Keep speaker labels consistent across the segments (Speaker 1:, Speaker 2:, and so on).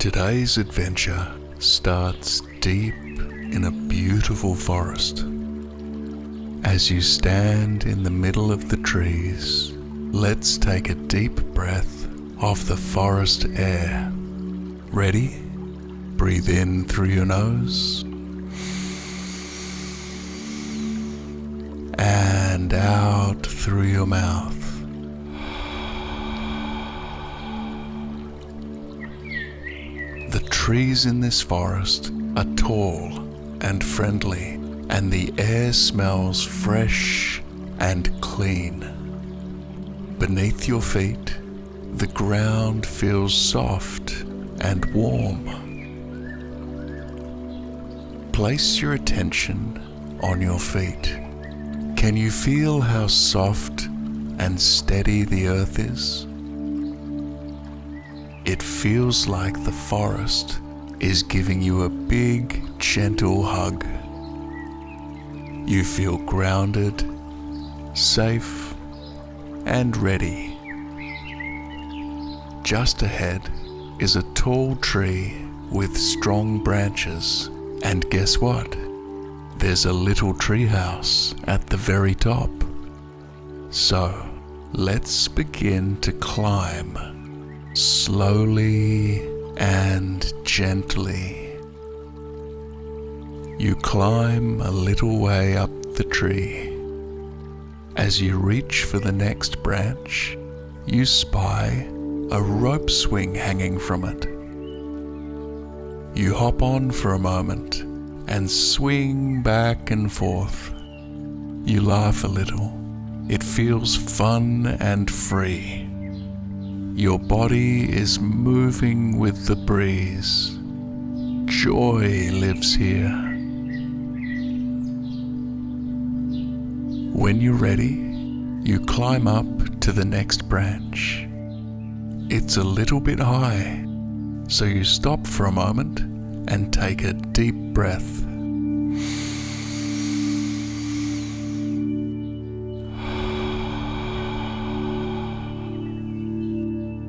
Speaker 1: Today's adventure starts deep in a beautiful forest. As you stand in the middle of the trees, let's take a deep breath of the forest air. Ready? Breathe in through your nose and out through your mouth. The trees in this forest are tall and friendly, and the air smells fresh and clean. Beneath your feet, the ground feels soft and warm. Place your attention on your feet. Can you feel how soft and steady the earth is? It feels like the forest is giving you a big, gentle hug. You feel grounded, safe, and ready. Just ahead is a tall tree with strong branches, and guess what? There's a little treehouse at the very top. So, let's begin to climb. Slowly and gently. You climb a little way up the tree. As you reach for the next branch, you spy a rope swing hanging from it. You hop on for a moment and swing back and forth. You laugh a little. It feels fun and free. Your body is moving with the breeze. Joy lives here. When you're ready, you climb up to the next branch. It's a little bit high, so you stop for a moment and take a deep breath.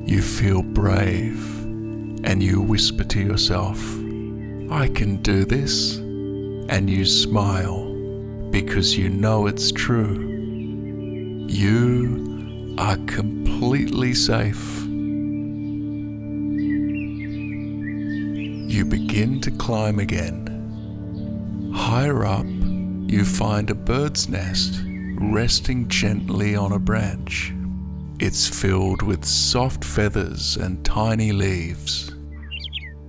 Speaker 1: You feel brave, and you whisper to yourself, "I can do this," and you smile because you know it's true. You are completely safe. You begin to climb again. Higher up, you find a bird's nest resting gently on a branch. It's filled with soft feathers and tiny leaves.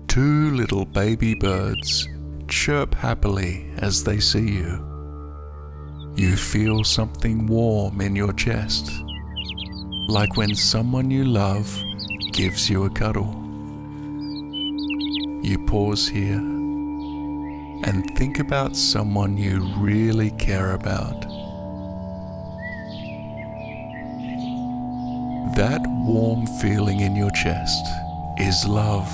Speaker 1: Two little baby birds chirp happily as they see you. You feel something warm in your chest, like when someone you love gives you a cuddle. You pause here and think about someone you really care about. That warm feeling in your chest is love,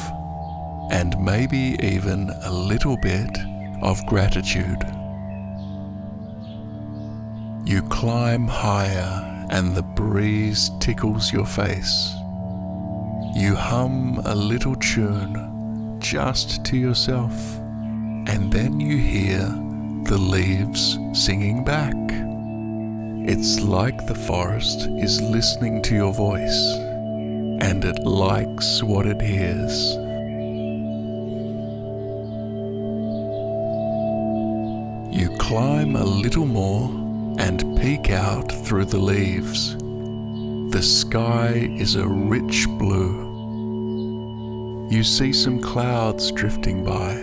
Speaker 1: and maybe even a little bit of gratitude. You climb higher and the breeze tickles your face. You hum a little tune just to yourself, and then you hear the leaves singing back. It's like the forest is listening to your voice, and it likes what it hears. You climb a little more and peek out through the leaves. The sky is a rich blue. You see some clouds drifting by.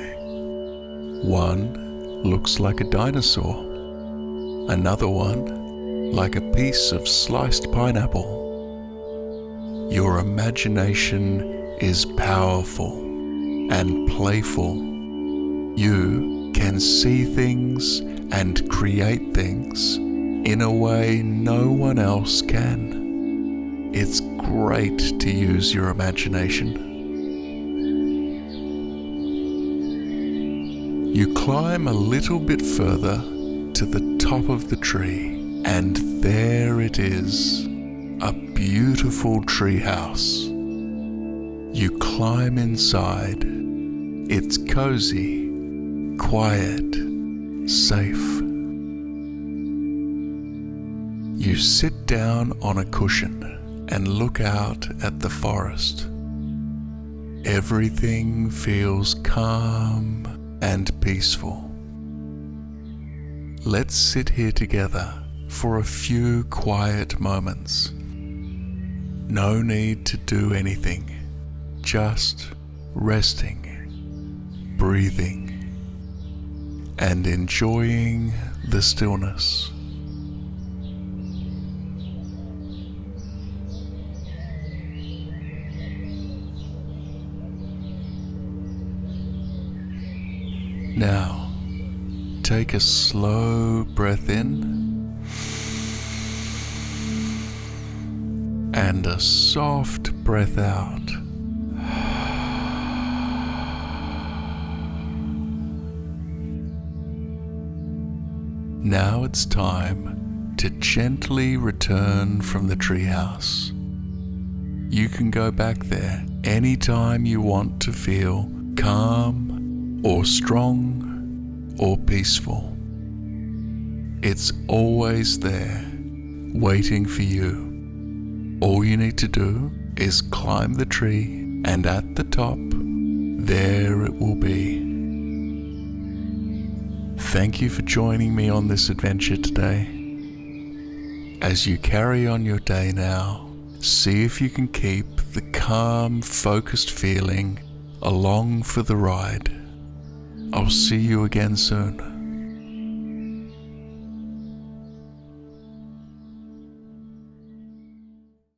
Speaker 1: One looks like a dinosaur. Another one like a piece of sliced pineapple. Your imagination is powerful and playful. You can see things and create things in a way no one else can. It's great to use your imagination. You climb a little bit further to the top of the tree. And there it is, a beautiful treehouse. You climb inside. It's cozy, quiet, safe. You sit down on a cushion and look out at the forest. Everything feels calm and peaceful. Let's sit here together for a few quiet moments. No need to do anything, just resting, breathing, and enjoying the stillness. Now, take a slow breath in and a soft breath out. Now it's time to gently return from the treehouse. You can go back there anytime you want to feel calm or strong or peaceful. It's always there, waiting for you. All you need to do is climb the tree, and at the top, there it will be. Thank you for joining me on this adventure today. As you carry on your day now, see if you can keep the calm, focused feeling along for the ride. I'll see you again soon.